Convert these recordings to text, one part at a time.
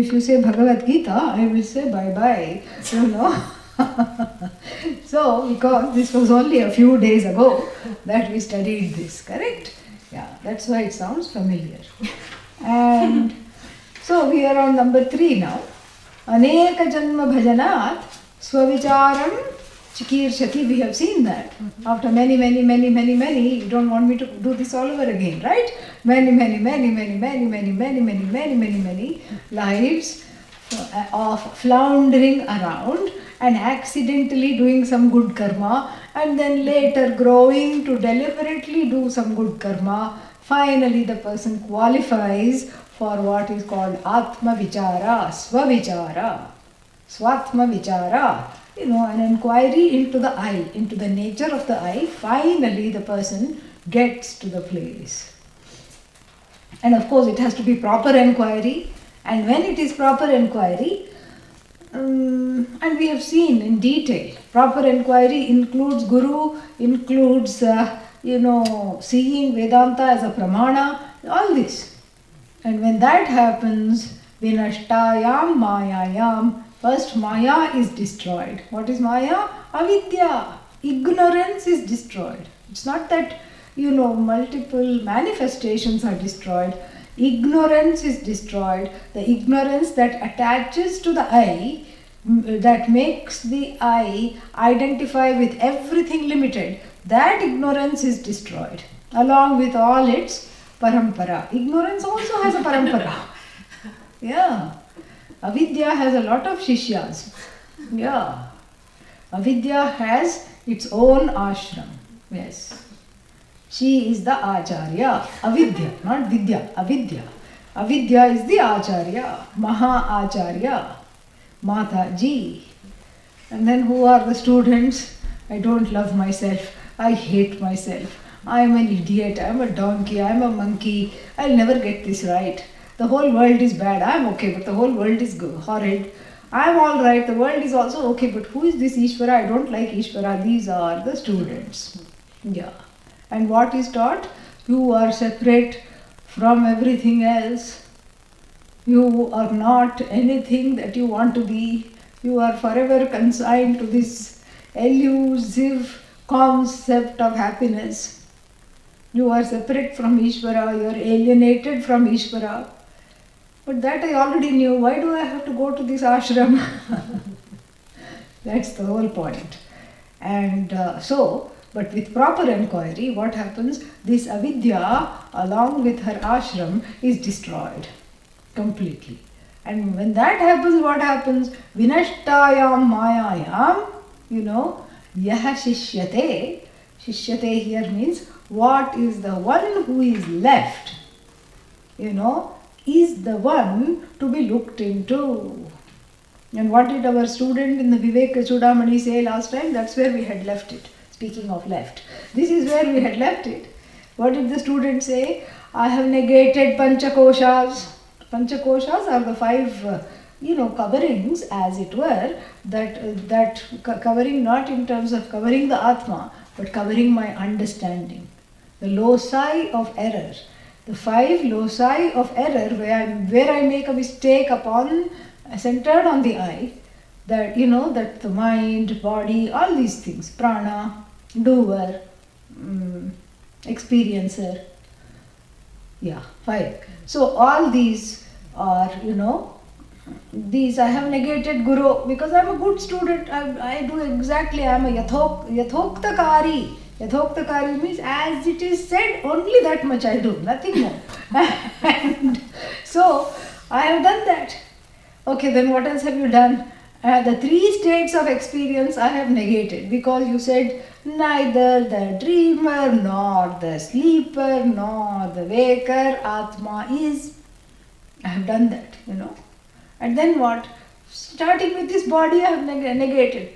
if you say Bhagavad Gita, I will say bye-bye, you know. So, because this was only a few days ago that we studied this, correct? Yeah, that's why it sounds familiar. And so we are on number 3 now. Aneka janma bhajanat swavicharam chikirshati. We have seen that. After many, you don't want me to do this all over again, right? Many lives of floundering around and accidentally doing some good karma, and then later growing to deliberately do some good karma. Finally, the person qualifies for what is called Atma Vichara, Swavichara, Swatma Vichara. You know, an inquiry into the I, into the nature of the I. Finally, the person gets to the place. And of course, it has to be proper inquiry. And when it is proper inquiry, and we have seen in detail, proper inquiry includes Guru, includes, seeing Vedanta as a pramana, all this. And when that happens, Vinashtayam Mayayam, first Maya is destroyed. What is Maya? Avidya. Ignorance is destroyed. It's not that, multiple manifestations are destroyed. Ignorance is destroyed. The ignorance that attaches to the I, that makes the I identify with everything limited, that ignorance is destroyed, along with all its parampara. Ignorance also has a parampara. Yeah. Avidya has a lot of shishyas. Yeah. Avidya has its own ashram. Yes. She is the Acharya. Avidya, not Vidya. Avidya. Avidya is the Acharya. Maha Acharya. Mataji. And then who are the students? I don't love myself. I hate myself. I am an idiot. I am a donkey. I am a monkey. I'll never get this right. The whole world is bad. I am okay, but the whole world is horrid. I am all right. The world is also okay, but who is this Ishvara? I don't like Ishvara. These are the students. Yeah. And what is taught? You are separate from everything else. You are not anything that you want to be. You are forever consigned to this elusive concept of happiness. You are separate from Ishvara. You are alienated from Ishvara. But that I already knew. Why do I have to go to this ashram? That's the whole point. And but with proper inquiry, what happens? This avidya, along with her ashram, is destroyed completely. And when that happens, what happens? Vinashtayam mayayam, yaha shishyate. Shishyate here means what is the one who is left, is the one to be looked into. And what did our student in the Viveka Chudamani say last time? That's where we had left it. Speaking of left, this is where we had left it. What did the student say? I have negated Panchakoshas. Panchakoshas are the 5, coverings, as it were, that covering not in terms of covering the Atma, but covering my understanding. The loci of error. The 5 loci of error where I make a mistake centered on the I, that, that the mind, body, all these things, prana, doer, experiencer. Yeah, 5. So all these are, these I have negated Guru because I am a good student. I do exactly, I am a yathoktakari. Yathoktakari means as it is said, only that much I do, nothing more. And so I have done that. Okay, then what else have you done? The 3 states of experience I have negated because you said neither the dreamer nor the sleeper nor the waker Atma is. I have done that, And then what? Starting with this body I have negated.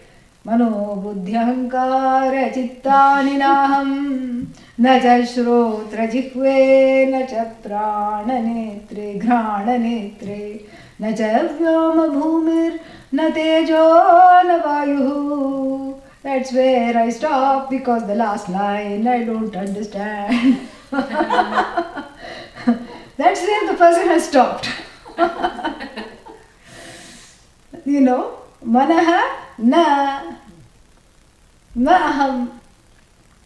Mano buddhyahankara chittani naham na cha shrotra jihve na cha prana netre ghrana netre na cha vyoma bhumir na tejo na vayu. That's where I stop because the last line I don't understand. That's where the person has stopped. Manaha na, na aham.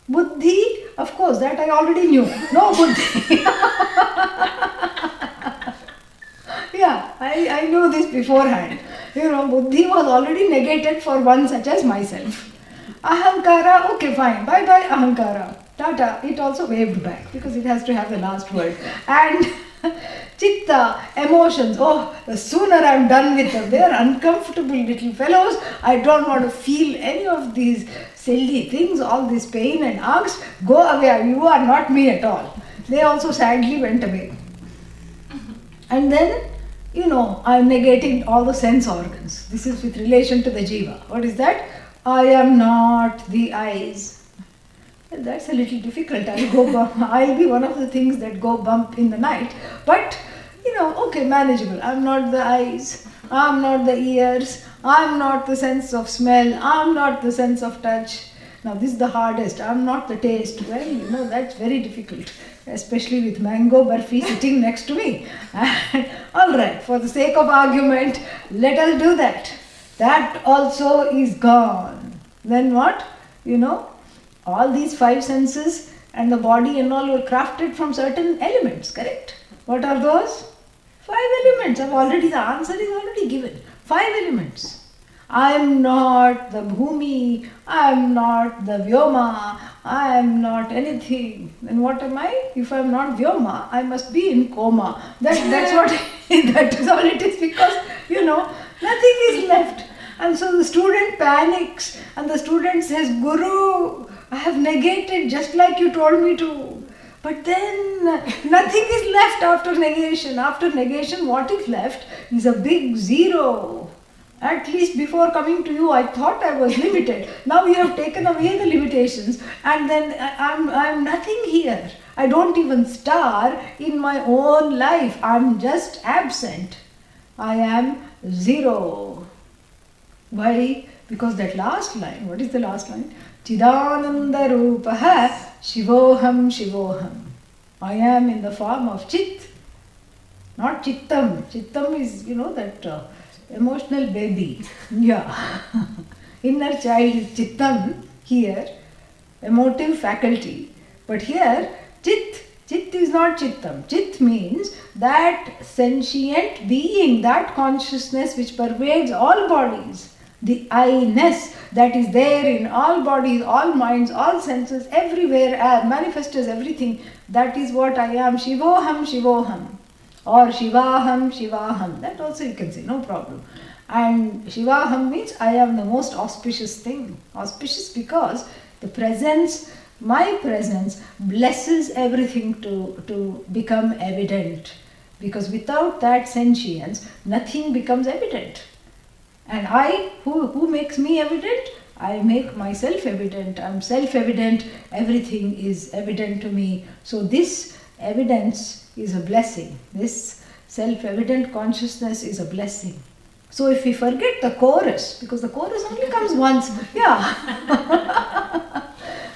Buddhi, of course, that I already knew. No buddhi. Yeah, I know this beforehand. Buddhi was already negated for one such as myself. Ahankara, okay, fine. Bye bye, Ahankara. Tata, it also waved back because it has to have the last word. And Chitta, emotions. Oh, the sooner I'm done with them, they are uncomfortable little fellows. I don't want to feel any of these silly things, all this pain and angst. Go away, you are not me at all. They also sadly went away. And then, I'm negating all the sense organs. This is with relation to the jiva. What is that? I am not the eyes. Well, that's a little difficult. I'll be one of the things that go bump in the night. But, okay, manageable. I'm not the eyes. I'm not the ears. I'm not the sense of smell. I'm not the sense of touch. Now, this is the hardest. I'm not the taste. Well, that's very difficult, especially with mango barfi sitting next to me. All right, for the sake of argument, let us do that. That also is gone. Then what? All these five senses and the body and all were crafted from certain elements, correct? What are those? Five elements. The answer is already given. Five elements. I am not the Bhumi, I am not the Vyoma, I am not anything. Then what am I? If I am not Vyoma, I must be in coma. That's what, that is all it is, because, nothing is left. And so the student panics and the student says, Guru, I have negated just like you told me to. But then nothing is left after negation. After negation, what is left is a big zero. At least before coming to you, I thought I was limited. Now you have taken away the limitations, and then I'm nothing here. I don't even star in my own life. I'm just absent. I am zero. Why? Because that last line, what is the last line? Chidananda Rupaha Shivoham Shivoham. I am in the form of Chit, not Chittam. Chittam is, that emotional baby. Yeah. Inner child is Chittam here, emotive faculty. But here, Chit is not Chittam. Chit means that sentient being, that consciousness which pervades all bodies. The I-ness that is there in all bodies, all minds, all senses, everywhere, manifest as everything. That is what I am. Shivoham, Shivoham. Or Shivaham, Shivaham. That also you can say, no problem. And Shivaham means I am the most auspicious thing. Auspicious because the presence, my presence, blesses everything to become evident. Because without that sentience, nothing becomes evident. And who makes me evident? I make myself evident. I'm self-evident. Everything is evident to me. So this evidence is a blessing. This self-evident consciousness is a blessing. So if we forget the chorus, because the chorus only comes once, yeah.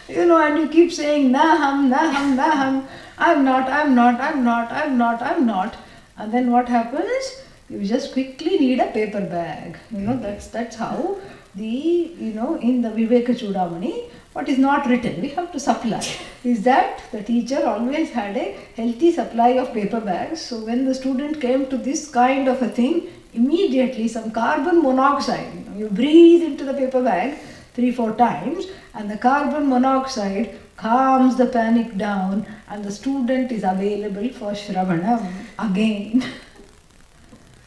And you keep saying, Naham, Naham, Naham, I'm not, I'm not, I'm not, I'm not, I'm not. And then what happens? You just quickly need a paper bag. That's how in the Viveka Chudamani, what is not written, we have to supply. Is that the teacher always had a healthy supply of paper bags. So when the student came to this kind of a thing, immediately some carbon monoxide, you breathe into the paper bag 3-4 times, and the carbon monoxide calms the panic down, and the student is available for Shravanam again.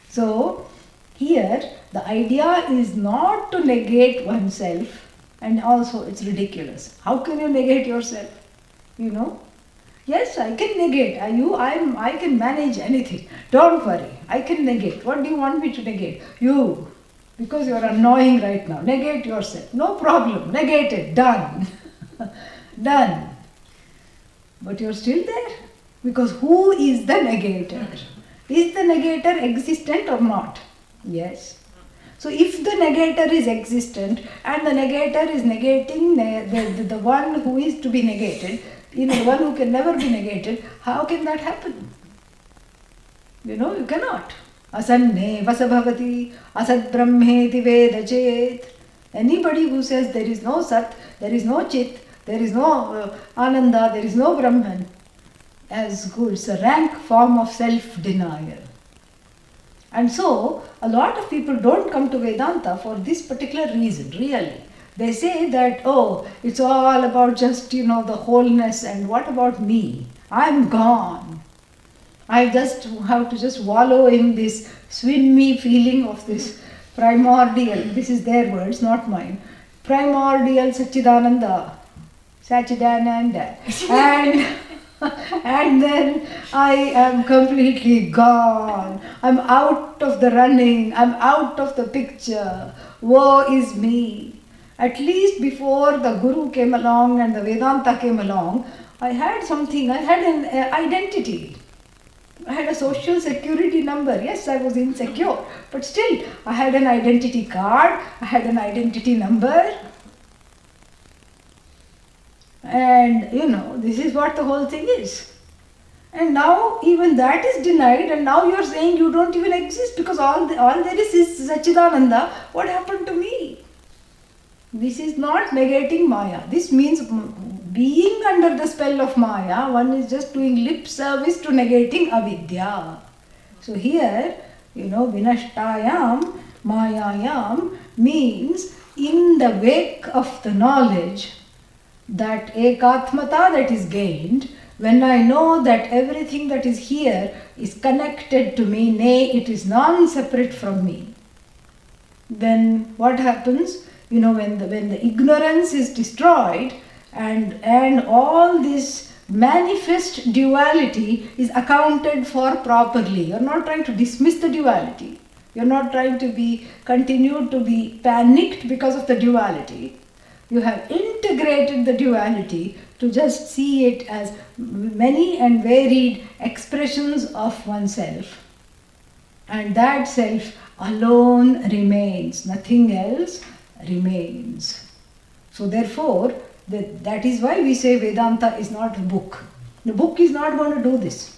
So, here the idea is not to negate oneself, and also it's ridiculous. How can you negate yourself? Yes, I can negate. I can manage anything. Don't worry, I can negate. What do you want me to negate? You, because you are annoying right now. Negate yourself. No problem. Negate it. Done. Done. But you're still there. Because who is the negator? Is the negator existent or not? Yes. So if the negator is existent and the negator is negating the one who is to be negated, the one who can never be negated, how can that happen? You cannot. Asanne vasabhavati asad brahmeti veda chet. Anybody who says there is no Sat, there is no Chit, there is no Ananda, there is no Brahman, as good, it's a rank form of self-denial. And so, a lot of people don't come to Vedanta for this particular reason, really. They say that, oh, it's all about just, the wholeness, and what about me? I'm gone. I just have to just wallow in this swimmy feeling of this primordial, this is their words, not mine, primordial Satchidananda, Satchidananda, and then I am completely gone. I'm out of the running, I'm out of the picture, woe is me. At least before the Guru came along and the Vedanta came along, I had something, I had an identity. I had a social security number. Yes, I was insecure, but still I had an identity card, I had an identity number. And this is what the whole thing is. And now even that is denied, and now you are saying you don't even exist because all there is Satchidananda. What happened to me? This is not negating Maya. This means being under the spell of Maya, one is just doing lip service to negating avidya. So here, vinashtayam, mayayam means in the wake of the knowledge, that ekatmata that is gained, when I know that everything that is here is connected to me, nay, it is non-separate from me, then what happens? When the ignorance is destroyed and all this manifest duality is accounted for properly. You're not trying to dismiss the duality. You're not trying to continue to be panicked because of the duality. You have integrated the duality to just see it as many and varied expressions of oneself. And that self alone remains, nothing else remains. So therefore, that is why we say Vedanta is not a book. The book is not going to do this.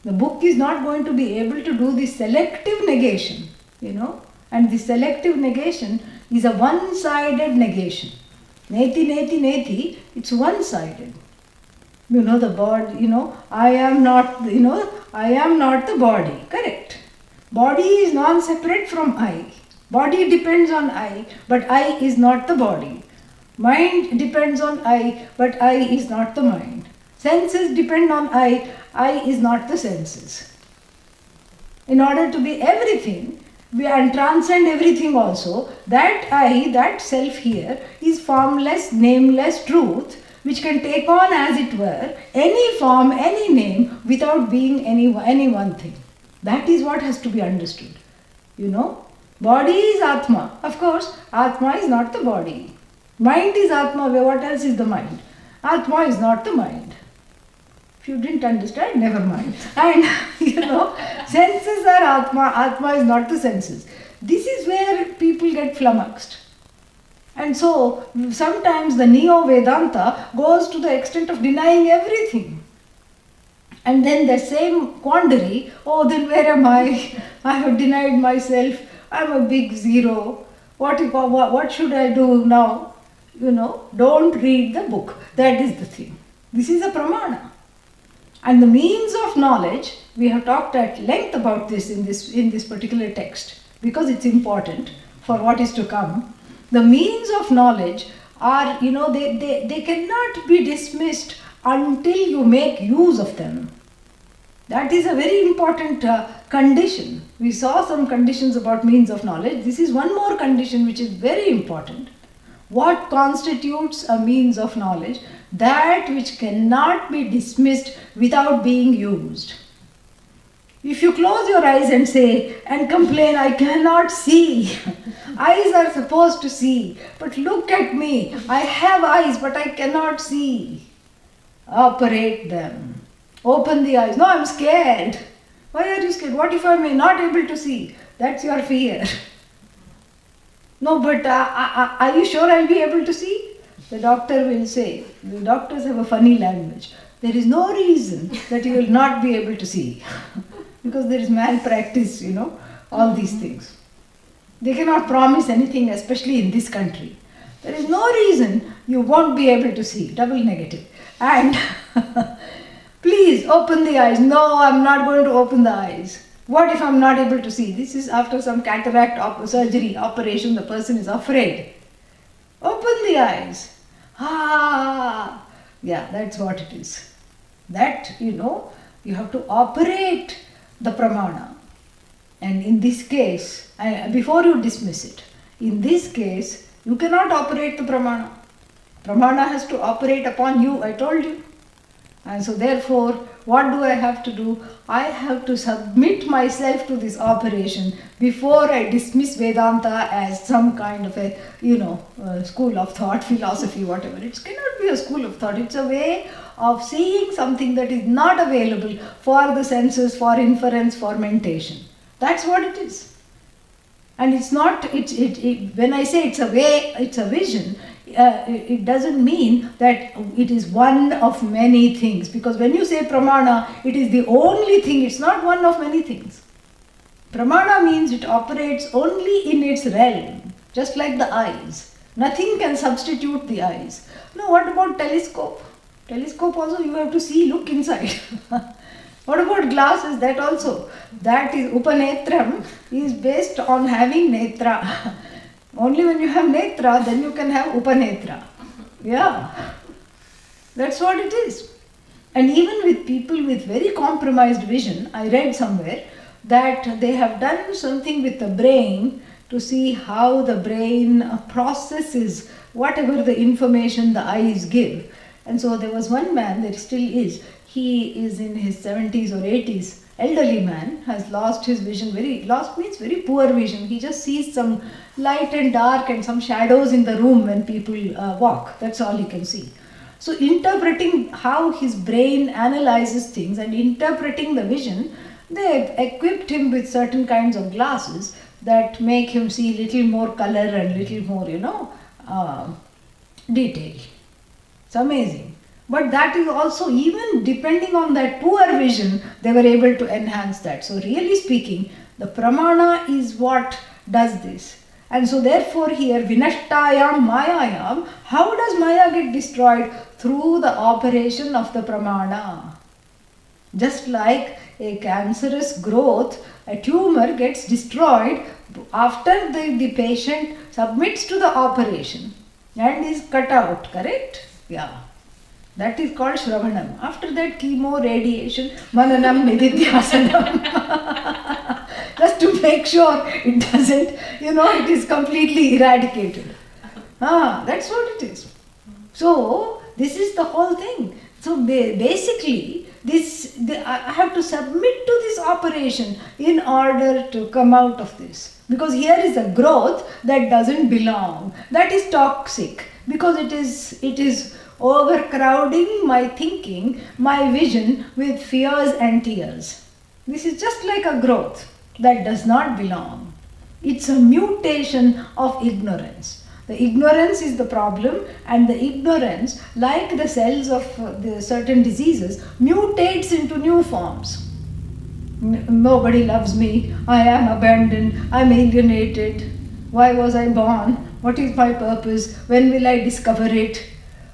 The book is not going to be able to do this selective negation, and the selective negation is a one-sided negation. Neti, neti, neti, it's one-sided. The body, I am not, I am not the body, correct. Body is non-separate from I. Body depends on I, but I is not the body. Mind depends on I, but I is not the mind. Senses depend on I is not the senses. In order to be everything, and transcend everything also, that I, that self here, is formless, nameless truth, which can take on, as it were, any form, any name, without being any one thing. That is what has to be understood. Body is Atma. Of course, Atma is not the body. Mind is Atma. What else is the mind? Atma is not the mind. If you didn't understand, never mind. And, senses are Atma. Atma is not the senses. This is where people get flummoxed. And so, sometimes the Neo-Vedanta goes to the extent of denying everything. And then the same quandary, then where am I? I have denied myself. I'm a big zero. What should I do now? Don't read the book. That is the thing. This is a pramana. And the means of knowledge, we have talked at length about this in this particular text, because it's important for what is to come. The means of knowledge are, they cannot be dismissed until you make use of them. That is a very important condition. We saw some conditions about means of knowledge. This is one more condition which is very important. What constitutes a means of knowledge? That which cannot be dismissed without being used. If you close your eyes and complain, I cannot see. Eyes are supposed to see, but look at me. I have eyes, but I cannot see. Operate them. Open the eyes. No, I'm scared. Why are you scared? What if I am not able to see? That's your fear. No, but are you sure I'll be able to see? The doctor will say, the doctors have a funny language. There is no reason that you will not be able to see. because there is malpractice, all these things. They cannot promise anything, especially in this country. There is no reason you won't be able to see, double negative. And please open the eyes. No, I'm not going to open the eyes. What if I'm not able to see? This is after some cataract surgery, operation, the person is afraid. Open the eyes. Yeah, that's what it is. That, you have to operate the pramana. And in this case, before you dismiss it, in this case, you cannot operate the pramana. Pramana has to operate upon you, I told you. And so therefore, what do I have to do? I have to submit myself to this operation before I dismiss Vedanta as some kind of a, school of thought, philosophy, whatever. It cannot be a school of thought. It's a way of seeing something that is not available for the senses, for inference, for mentation. That's what it is. And it's not, when I say it's a way, it's a vision, it doesn't mean that it is one of many things. Because when you say pramana, it is the only thing, it's not one of many things. Pramana means it operates only in its realm, just like the eyes. Nothing can substitute the eyes. Now, what about telescope? Telescope also you have to see, look inside. What about glasses? That also. That is Upanetram is based on having netra. Only when you have netra, then you can have Upanetra. Yeah. That's what it is. And even with people with very compromised vision, I read somewhere that they have done something with the brain to see how the brain processes whatever the information the eyes give. And so there was one man, there still is, he is in his 70s or 80s, elderly man, has lost his vision, lost means very poor vision. He just sees some light and dark and some shadows in the room when people walk. That's all he can see. So interpreting how his brain analyzes things and interpreting the vision, they equipped him with certain kinds of glasses that make him see little more color and little more, detail. It's amazing. But that is also, even depending on that poor vision, they were able to enhance that. So really speaking, the pramana is what does this. And so therefore here, vinashtayam mayayam, how does maya get destroyed? Through the operation of the pramana. Just like a cancerous growth, a tumor gets destroyed after the patient submits to the operation and is cut out, correct? Yeah. That is called Shravanam. After that, chemo, radiation, Mananam, Nididhyasanam. Just to make sure it doesn't, it is completely eradicated. That's what it is. So, this is the whole thing. So, basically, I have to submit to this operation in order to come out of this. Because here is a growth that doesn't belong. That is toxic. Because it is overcrowding my thinking, my vision with fears and tears. This is just like a growth that does not belong. It's a mutation of ignorance. The ignorance is the problem, and the ignorance, like the cells of the certain diseases, mutates into new forms. Nobody loves me, I am abandoned, I am alienated. Why was I born? What is my purpose? When will I discover it?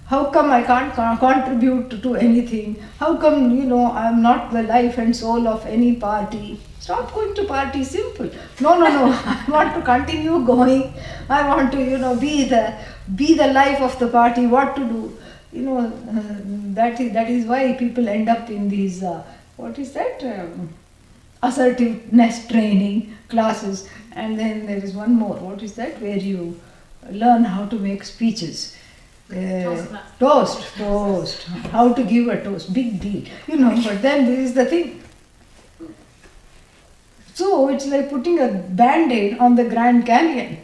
How come I can't contribute to anything? How come, I am not the life and soul of any party? Stop going to party, simple. No, I want to continue going. I want to, be the life of the party, what to do. That is why people end up in these, assertiveness training classes. And then there is one more, what is that? Where you learn how to make speeches. Toast. How to give a toast, big deal. But then this is the thing. So it's like putting a band-aid on the Grand Canyon.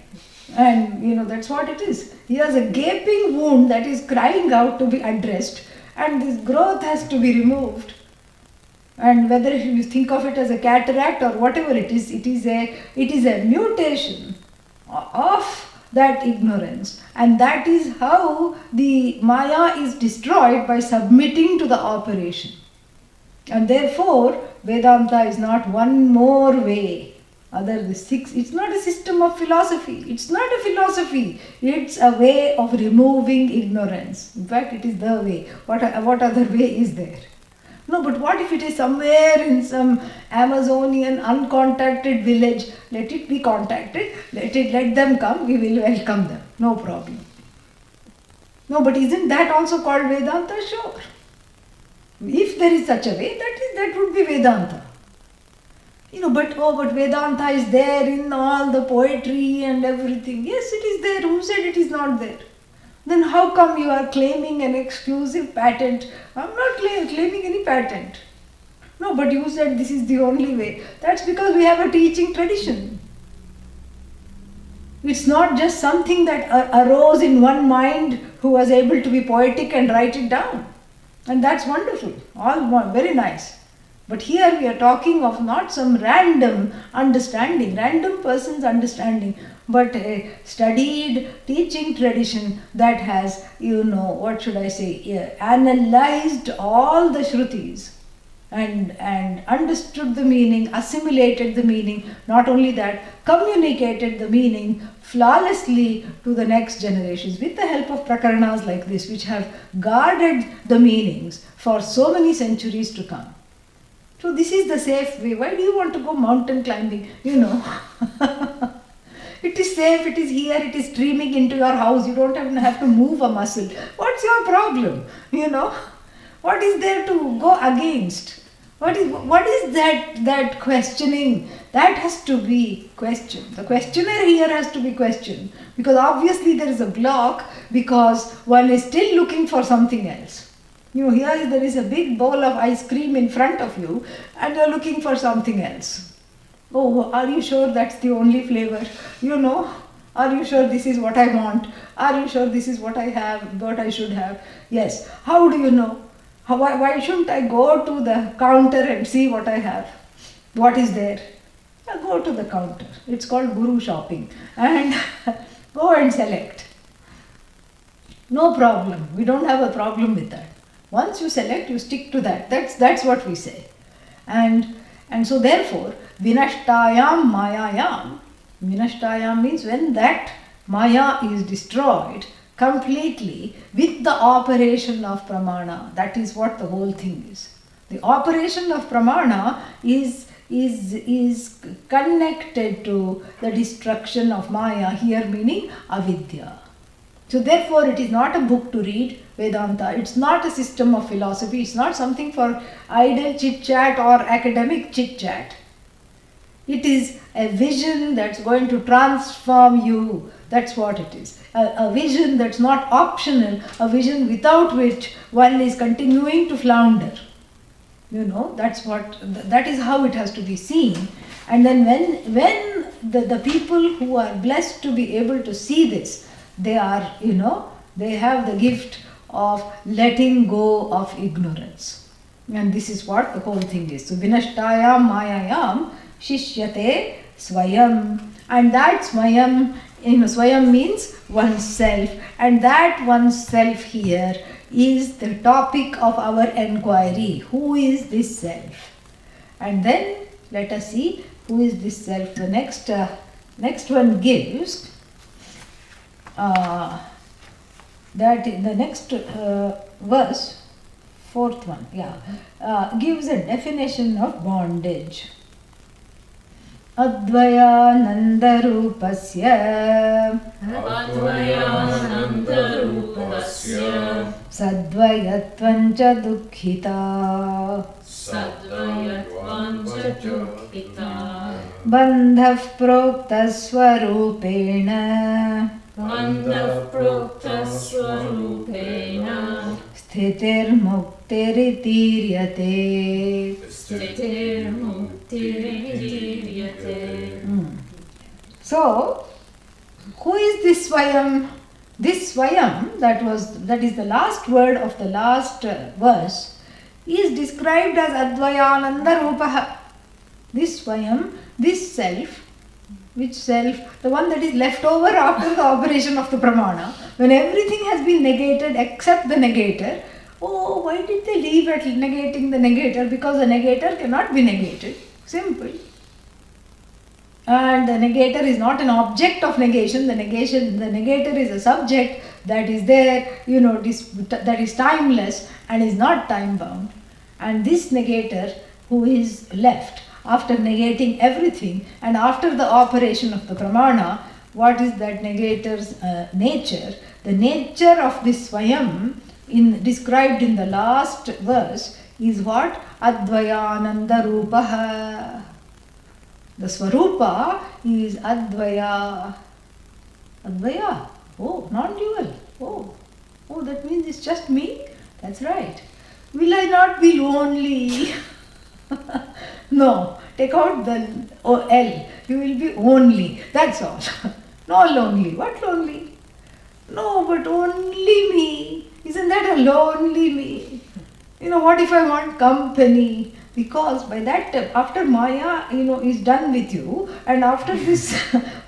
And that's what it is. He has a gaping wound that is crying out to be addressed, and this growth has to be removed. And whether you think of it as a cataract or whatever it is a mutation of that ignorance. And that is how the Maya is destroyed, by submitting to the operation. And therefore, Vedanta is not one more way. It's not a system of philosophy. It's not a philosophy. It's a way of removing ignorance. In fact, it is the way. What other way is there? No, but what if it is somewhere in some Amazonian uncontacted village? Let it be contacted. Let them come. We will welcome them. No problem. No, but isn't that also called Vedanta? Sure. If there is such a way, that would be Vedanta. But Vedanta is there in all the poetry and everything. Yes, it is there. Who said it is not there? Then how come you are claiming an exclusive patent? I'm not claiming any patent. No, but you said this is the only way. That's because we have a teaching tradition. It's not just something that arose in one mind who was able to be poetic and write it down. And that's wonderful. All very nice. But here we are talking of not some random person's understanding, but a studied teaching tradition that has, analyzed all the Shrutis and understood the meaning, assimilated the meaning, not only that, communicated the meaning flawlessly to the next generations with the help of prakaranas like this, which have guarded the meanings for so many centuries to come. So this is the safe way. Why do you want to go mountain climbing? It is safe, it is here, it is streaming into your house. You don't even have to move a muscle. What's your problem? What is there to go against? What is that questioning? That has to be questioned. The questioner here has to be questioned. Because obviously there is a block because one is still looking for something else. Here there is a big bowl of ice cream in front of you and you are looking for something else. Oh, are you sure that's the only flavor? Are you sure this is what I want? Are you sure this is what I have, what I should have? Yes. How do you know? Why shouldn't I go to the counter and see what I have? What is there? Go to the counter. It's called Guru shopping. And go and select. No problem. We don't have a problem with that. Once you select, you stick to that. That's what we say. And so therefore, vinashtayam mayayam. Vinashtayam means when that maya is destroyed completely with the operation of pramana. That is what the whole thing is. The operation of pramana is connected to the destruction of maya, here meaning avidya. So therefore it is not a book to read, Vedanta. It's not a system of philosophy. It's not something for idle chit-chat or academic chit-chat. It is a vision that's going to transform you. That's what it is. A vision that's not optional, a vision without which one is continuing to flounder. That is how it has to be seen. And then when the people who are blessed to be able to see this, they are, they have the gift of letting go of ignorance. And this is what the whole thing is. So, vinashtayam mayayam shishyate swayam. And that swayam, swayam means oneself. And that oneself here is the topic of our enquiry. Who is this self? And then let us see who is this self. The next one gives that in the next verse, fourth one, gives a definition of bondage. Advayanandarupasya sadvayatvancha dukkhita bandhav prokta swarupena Sthitir muktiritiryate. So, who is this Swayam? This Swayam, that is the last word of the last verse, is described as Advayananda Rupaha. This Swayam, this self. Which self? The one that is left over after the operation of the pramana. When everything has been negated except the negator, Oh, why did they leave at negating the negator? Because the negator cannot be negated. Simple. And the negator is not an object of negation. The negator is a subject that is there, that is timeless and is not time bound. And this negator who is left after negating everything and after the operation of the pramana, what is that negator's nature? The nature of this Swayam described in the last verse is what? Advayananda Rupaha. The Swarupa is Advaya. Advaya. Oh, non-dual. Oh, that means it's just me? That's right. Will I not be lonely? No. Take out the L. You will be only. That's all. No lonely. What lonely? No, but only me. Isn't that a lonely me? What if I want company? Because by that time, after Maya, is done with you, and after this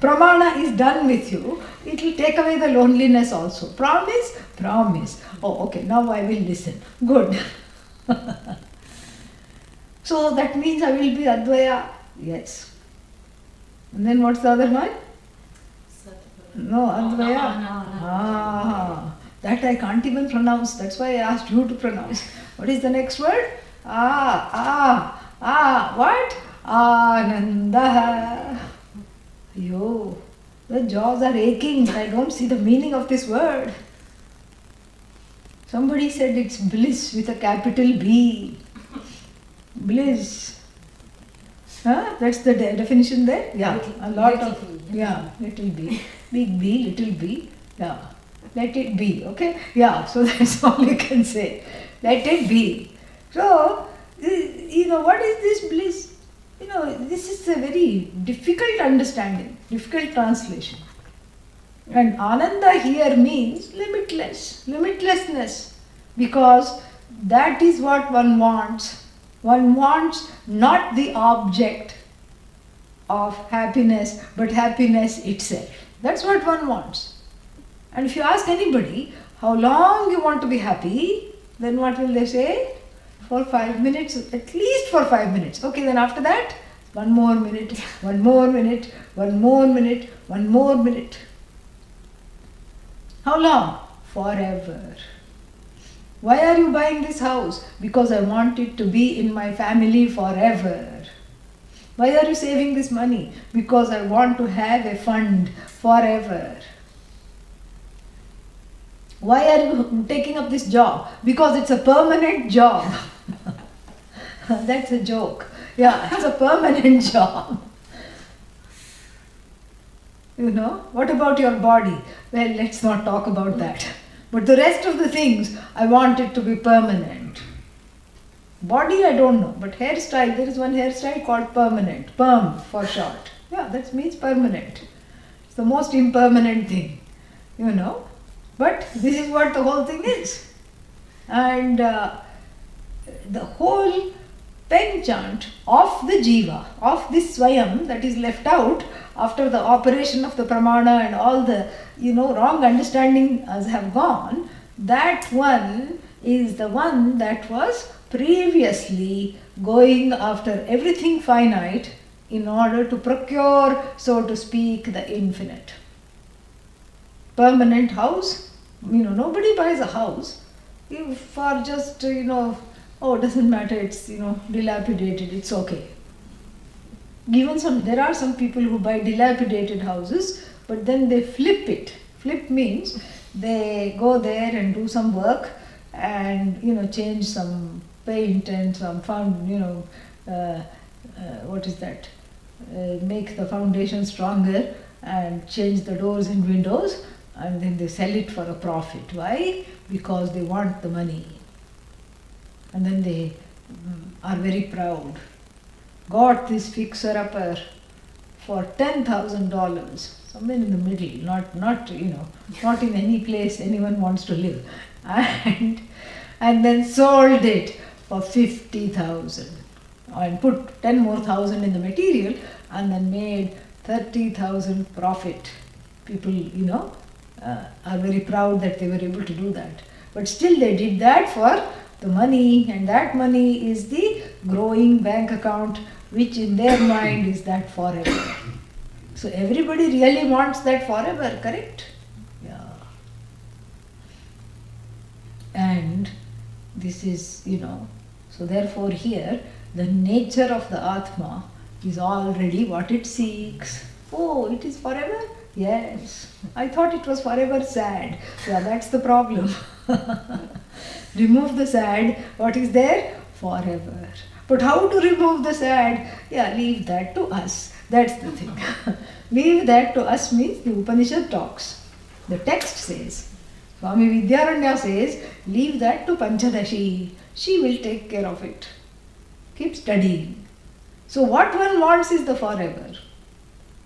pramana is done with you, it will take away the loneliness also. Promise? Promise. Oh, okay, now I will listen. Good. So that means I will be Advaya. Yes. And then what's the other one? No, Advaya. That I can't even pronounce. That's why I asked you to pronounce. What is the next word? What? Ananda. Yo, the jaws are aching. I don't see the meaning of this word. Somebody said it's bliss with a capital B. Bliss. Huh? That's the definition there? Yeah, a lot of, little b. Big B, little b. Yeah, let it be, okay? Yeah, so that's all you can say. Let it be. So, what is this bliss? This is a very difficult understanding, difficult translation. And Ananda here means limitlessness, because that is what one wants. One wants not the object of happiness, but happiness itself. That's what one wants. And if you ask anybody how long you want to be happy, then what will they say? For 5 minutes, at least for 5 minutes. Okay, then after that, 1 more minute, 1 more minute, 1 more minute, 1 more minute. How long? Forever. Why are you buying this house? Because I want it to be in my family forever. Why are you saving this money? Because I want to have a fund forever. Why are you taking up this job? Because it's a permanent job. That's a joke. Yeah, it's a permanent job. What about your body? Well, let's not talk about that. But the rest of the things, I want it to be permanent. Body, I don't know. But hairstyle, there is one hairstyle called permanent. Perm for short. Yeah, that means permanent. It's the most impermanent thing. But this is what the whole thing is. And the whole penchant of the jiva, of this swayam that is left out after the operation of the pramana and all the wrong understanding have gone, that one is the one that was previously going after everything finite in order to procure, so to speak, the infinite. Permanent house, nobody buys a house for just, doesn't matter, it's, dilapidated, it's okay. There are some people who buy dilapidated houses, but then they flip it. Flip means they go there and do some work and, change some paint and some make the foundation stronger and change the doors and windows, and then they sell it for a profit. Why? Because they want the money. And then they are very proud. Got this fixer-upper for $10,000, somewhere in the middle, not in any place anyone wants to live, and then sold it for 50,000, and put 10 more thousand in the material, and then made 30,000 profit. People, are very proud that they were able to do that. But still they did that for the money, and that money is the growing bank account, which in their mind is that forever. So everybody really wants that forever, correct? Yeah. And this is, so therefore here the nature of the Atma is already what it seeks. Oh, it is forever? Yes. I thought it was forever sad. Yeah, that's the problem. Remove the sad, what is there? Forever. But how to remove the sad? Yeah, leave that to us. That's the thing. Leave that to us means the Upanishad talks. The text says. Swami Vidyaranya says, leave that to Panchadashi. She will take care of it. Keep studying. So what one wants is the forever.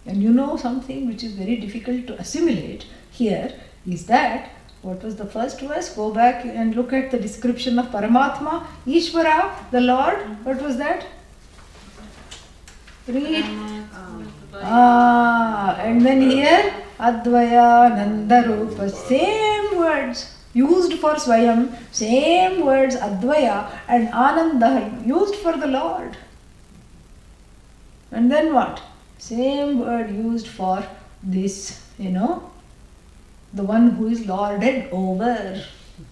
And something which is very difficult to assimilate here is that, what was the first verse? Go back and look at the description of Paramatma. Ishvara, the Lord, what was that? Read. And then here, Advaya Nandarupa, same words used for Swayam, same words Advaya and Ananda used for the Lord. And then what? Same word used for this, the one who is lorded over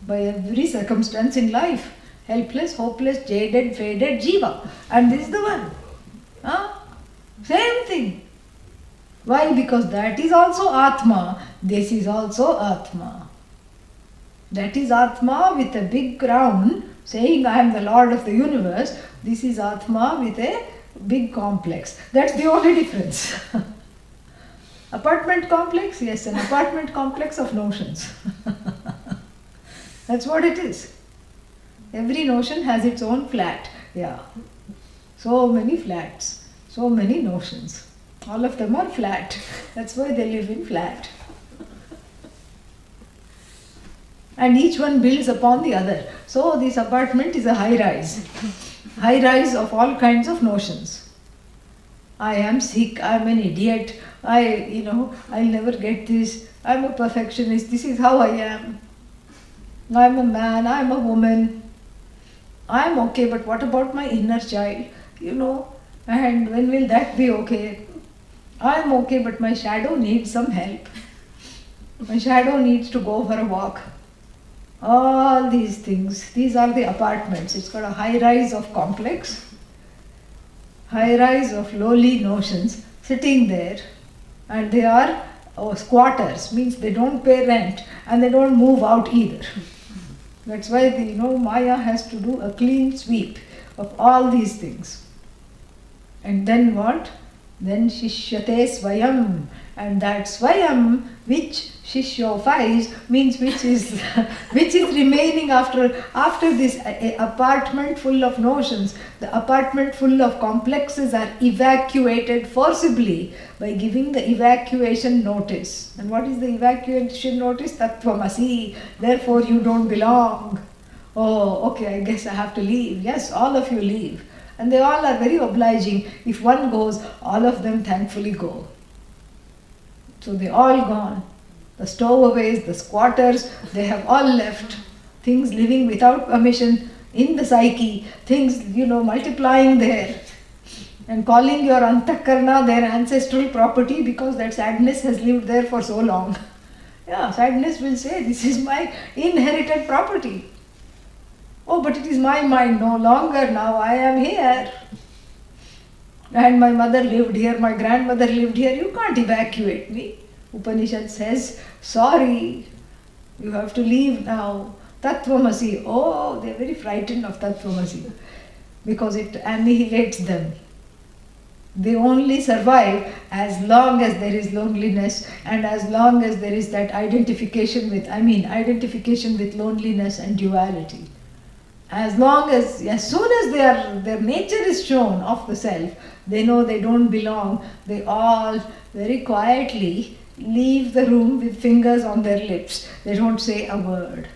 by every circumstance in life. Helpless, hopeless, jaded, faded, Jiva. And this is the one. Same thing. Why? Because that is also Atma. This is also Atma. That is Atma with a big crown saying I am the Lord of the universe. This is Atma with a big complex. That's the only difference. Apartment complex? Yes, an apartment complex of notions. That's what it is. Every notion has its own flat. Yeah. So many flats, so many notions. All of them are flat. That's why they live in flat. And each one builds upon the other. So this apartment is a high rise. High rise of all kinds of notions. I am sick, I am an idiot, I'll never get this, I am a perfectionist, this is how I am. I am a man, I am a woman. I am okay, but what about my inner child? And when will that be okay? I am okay, but my shadow needs some help. My shadow needs to go for a walk. All these things, these are the apartments. It's got a high rise of complex, high rise of lowly notions sitting there, and they are squatters, means they don't pay rent and they don't move out either. That's why Maya has to do a clean sweep of all these things. And then what? Then Shishyate Swayam, and that Swayam which Shishyophies means which is remaining after this apartment full of notions. The apartment full of complexes are evacuated forcibly by giving the evacuation notice. And what is the evacuation notice? Tattvamasi, therefore you don't belong. Oh, okay, I guess I have to leave. Yes, all of you leave. And they all are very obliging. If one goes, all of them thankfully go. So they all gone. The stowaways, the squatters, they have all left. Things living without permission in the psyche, things, multiplying there. And calling your antakarna their ancestral property because that sadness has lived there for so long. Yeah, sadness will say, this is my inherited property. Oh, but it is my mind no longer, now I am here. And my mother lived here, my grandmother lived here, you can't evacuate me. Upanishad says, sorry, you have to leave now. Tattvamasi, oh, they are very frightened of Tattvamasi because it annihilates them. They only survive as long as there is loneliness and as long as there is that identification with loneliness and duality. As soon as their nature is shown of the self, they know they don't belong, they all very quietly leave the room with fingers on their lips. They don't say a word.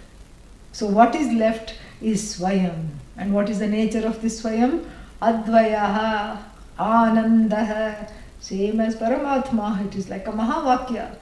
So what is left is Swayam. And what is the nature of this Swayam? Advayaha, Anandaha. Same as Paramatma, it is like a Mahavakya.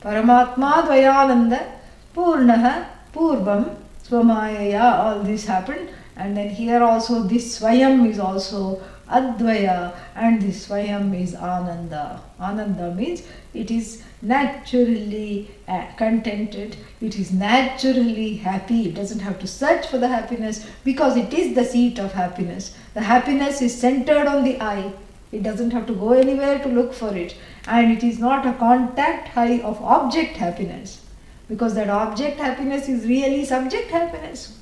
Paramatma Dvayananda, Purnaha, Purvam, Swamaya, all this happened, and then here also this Swayam is also Advaya, and this Swayam is Ananda. Ananda means it is naturally contented, it is naturally happy, it doesn't have to search for the happiness because it is the seat of happiness. The happiness is centered on the I, it doesn't have to go anywhere to look for it, and it is not a contact high of object happiness, because that object happiness is really subject happiness.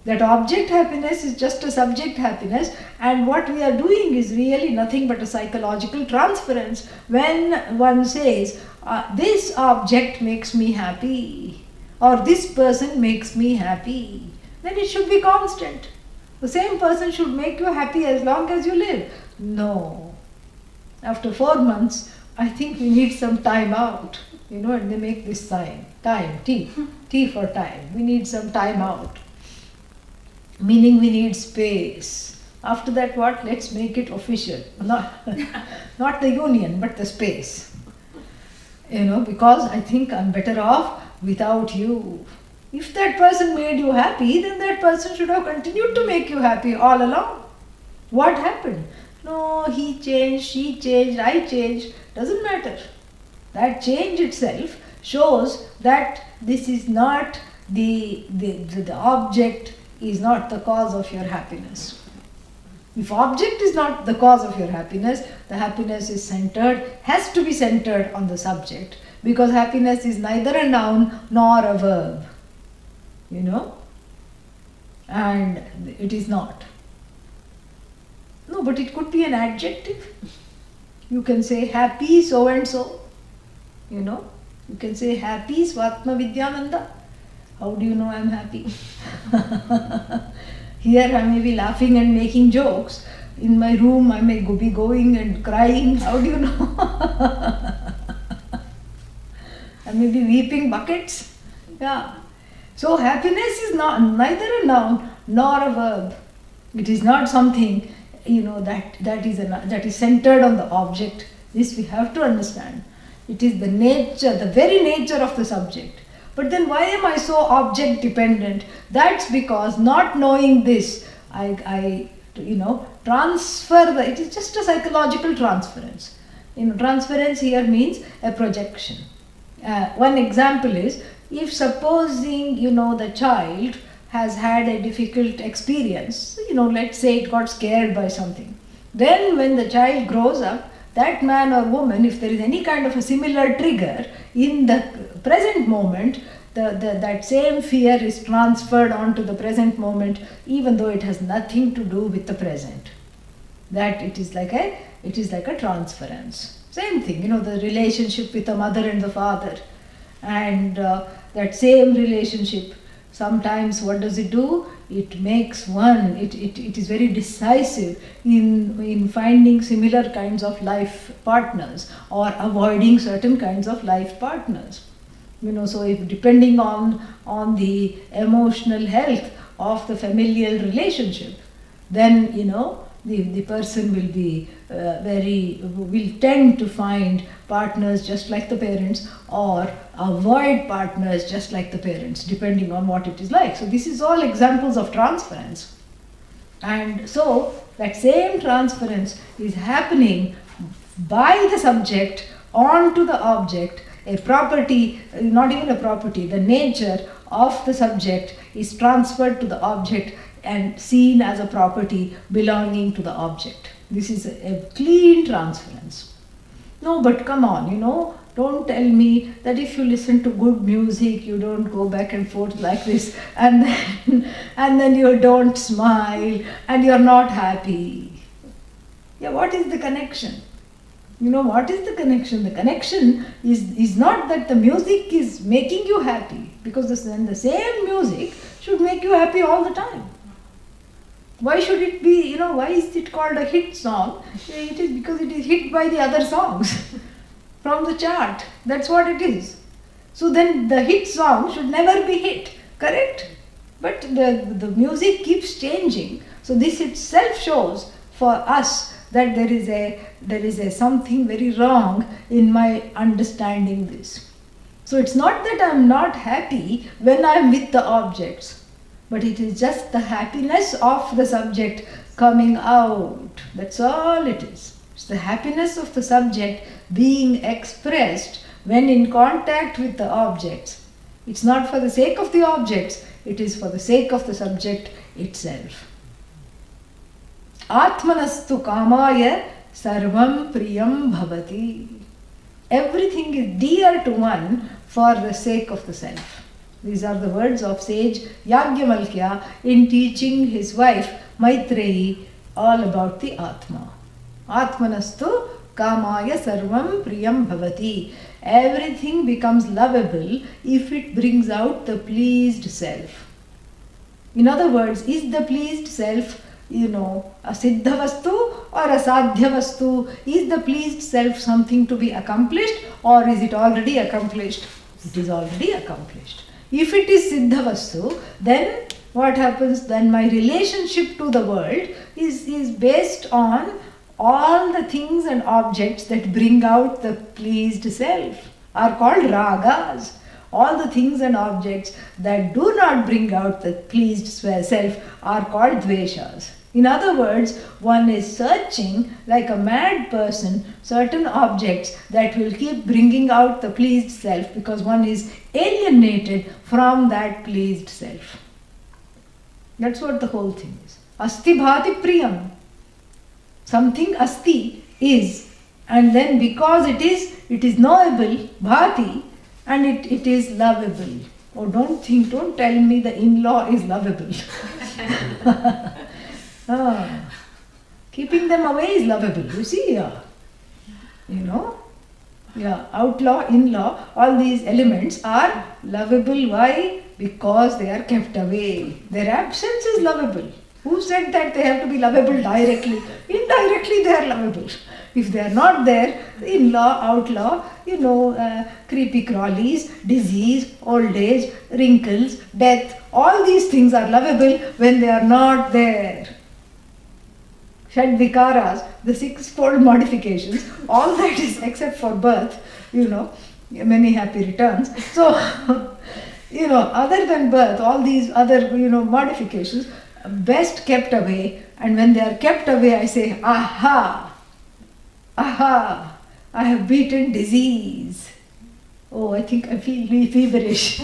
That object happiness is just a subject happiness, and what we are doing is really nothing but a psychological transference. When one says, this object makes me happy, or this person makes me happy, then it should be constant. The same person should make you happy as long as you live. No. After 4 months, I think we need some time out. And they make this sign, time, T for time. We need some time out. Meaning we need space. After that, what? Let's make it official. Not the union, but the space. Because I think I'm better off without you. If that person made you happy, then that person should have continued to make you happy all along. What happened? No, he changed, she changed, I changed. Doesn't matter. That change itself shows that this is not the object is not the cause of your happiness. If object is not the cause of your happiness, the happiness is has to be centered on the subject, because happiness is neither a noun nor a verb. And it is not. No, but it could be an adjective. You can say happy so and so. You can say happy Swatma Vidyananda. How do you know I'm happy? Here I may be laughing and making jokes. In my room I may be going and crying. How do you know? I may be weeping buckets. Yeah. So happiness is neither a noun nor a verb. It is not something that is centered on the object. This we have to understand. It is the nature, the very nature of the subject. But then why am I so object dependent? That's because not knowing this, I transfer it is just a psychological transference. Transference here means a projection. One example is, if supposing, the child has had a difficult experience, let's say it got scared by something. Then when the child grows up, that man or woman, if there is any kind of a similar trigger in the present moment, that same fear is transferred onto the present moment, even though it has nothing to do with the present. That it is like a transference. Same thing, the relationship with the mother and the father, and that same relationship. Sometimes what does it do? It makes one, it is very decisive in finding similar kinds of life partners or avoiding certain kinds of life partners. So if depending on the emotional health of the familial relationship, then the person will be will tend to find partners just like the parents, or avoid partners just like the parents, depending on what it is like. So this is all examples of transference. And so that same transference is happening by the subject onto the object. A property, not even a property, the nature of the subject is transferred to the object and seen as a property belonging to the object. This is a clean transference. No, but come on, don't tell me that if you listen to good music, you don't go back and forth like this, and then you don't smile, and you're not happy. Yeah, what is the connection? What is the connection? The connection is not that the music is making you happy, because the same music should make you happy all the time. Why should it be, why is it called a hit song? It is because it is hit by the other songs from the chart. That's what it is. So then the hit song should never be hit, correct? But the music keeps changing. So this itself shows for us that there is a something very wrong in my understanding this. So it's not that I'm not happy when I'm with the objects, but it is just the happiness of the subject coming out. That's all it is. It's the happiness of the subject being expressed when in contact with the objects. It's not for the sake of the objects, it is for the sake of the subject itself. Atmanastu kamaya sarvam priyam bhavati. Everything is dear to one for the sake of the self. These are the words of sage Yagyavalkya in teaching his wife Maitreyi all about the Atma. Atmanastu kamaya sarvam priyam bhavati. Everything becomes lovable if it brings out the pleased self. In other words, is the pleased self, a siddha vastu or a sadhya vastu? Is the pleased self something to be accomplished, or is it already accomplished? It is already accomplished. If it is siddha vastu, then what happens? Then my relationship to the world is based on all the things and objects that bring out the pleased self, are called ragas. All the things and objects that do not bring out the pleased self are called dveshas. In other words, one is searching like a mad person certain objects that will keep bringing out the pleased self, because one is alienated from that pleased self. That's what the whole thing is. Asti bhati priyam. Something asti is, and then because it is knowable, bhati, and it is lovable. Oh, don't tell me the in-law is lovable. Keeping them away is lovable. You see, outlaw, in-law, all these elements are lovable. Why? Because they are kept away. Their absence is lovable. Who said that they have to be lovable directly? Indirectly they are lovable. If they are not there, in-law, outlaw, creepy crawlies, disease, old age, wrinkles, death, all these things are lovable when they are not there. Shad vikaras, the sixfold modifications, all that is except for birth, many happy returns. So, other than birth, all these other, modifications, best kept away. And when they are kept away, I say, aha, I have beaten disease. Oh, I think I feel feverish.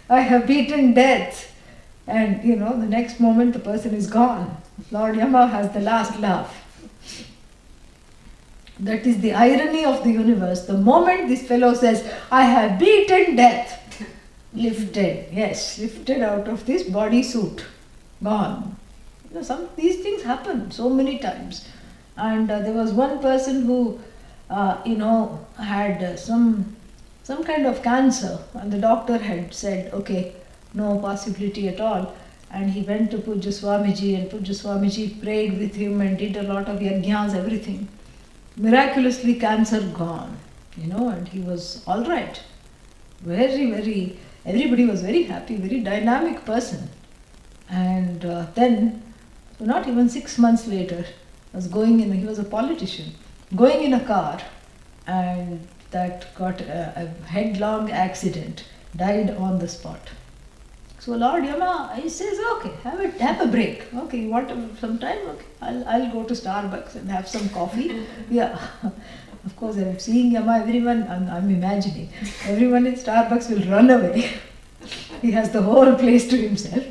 I have beaten death. And, the next moment the person is gone. Lord Yama has the last laugh. That is the irony of the universe. The moment this fellow says, I have beaten death, lifted out of this body suit, gone. These things happen so many times. And there was one person who, had some kind of cancer, and the doctor had said, okay, no possibility at all. And he went to Pujya Swamiji, and Pujya Swamiji prayed with him and did a lot of yajnas, everything. Miraculously, cancer gone, and he was all right. Very, everybody was very happy, very dynamic person. And then, not even 6 months later, he was a politician, going in a car, and that got a headlong accident, died on the spot. So Lord Yama, he says, okay, have a break. Okay, you want some time? Okay, I'll go to Starbucks and have some coffee. Yeah, of course, I'm seeing Yama, everyone, I'm imagining, everyone in Starbucks will run away. He has the whole place to himself,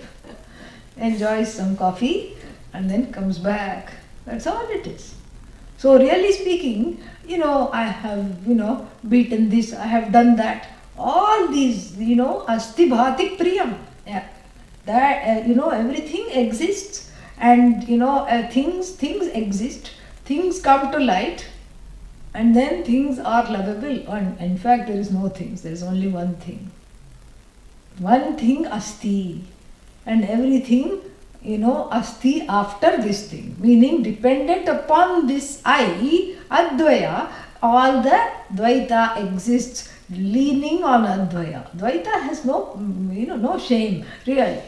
enjoys some coffee, and then comes back. That's all it is. So really speaking, I have, beaten this, I have done that. All these, asti bhati priyam. Yeah. That, everything exists, and, things exist, things come to light, and then things are lovable. And in fact, there is no things, there is only one thing. One thing asti, and everything, asti after this thing, meaning dependent upon this I, advaya, all the dvaita exists, leaning on advaya. Dvaita has no shame, really.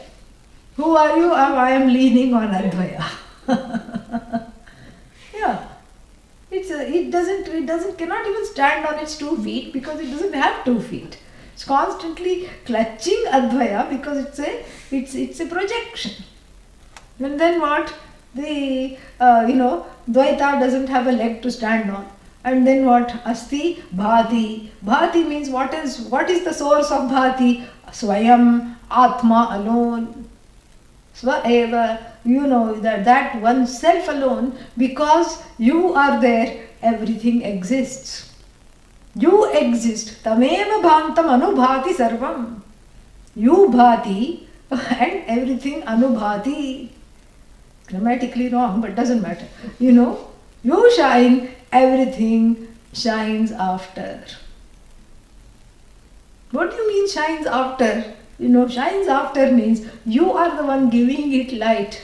Who are you? I am leaning on advaya. Yeah, it's cannot even stand on its 2 feet because it doesn't have 2 feet. It's constantly clutching Advaya because it's a projection. And then what? The Dvaita doesn't have a leg to stand on. And then what? Asti Bhati. Bhati means what is the source of Bhati? Swayam, Atma alone. Svaeva, that oneself alone, because you are there, everything exists. You exist. Tameva bhantam anubhati sarvam. You bhati and everything anubhati. Grammatically wrong, but doesn't matter. You shine, everything shines after. What do you mean shines after? Shines after means you are the one giving it light.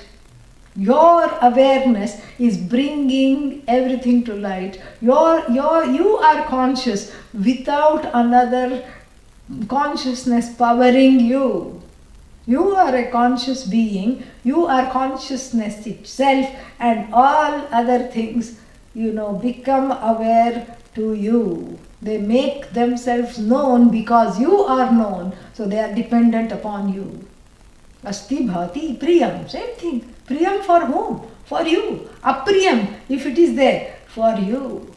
Your awareness is bringing everything to light. You are conscious without another consciousness powering you. You are a conscious being. You are consciousness itself, and all other things, become aware to you. They make themselves known because you are known, so they are dependent upon you. Asti bhati priyam, same thing. Priyam for whom? For you. Apriyam, if it is there, for you.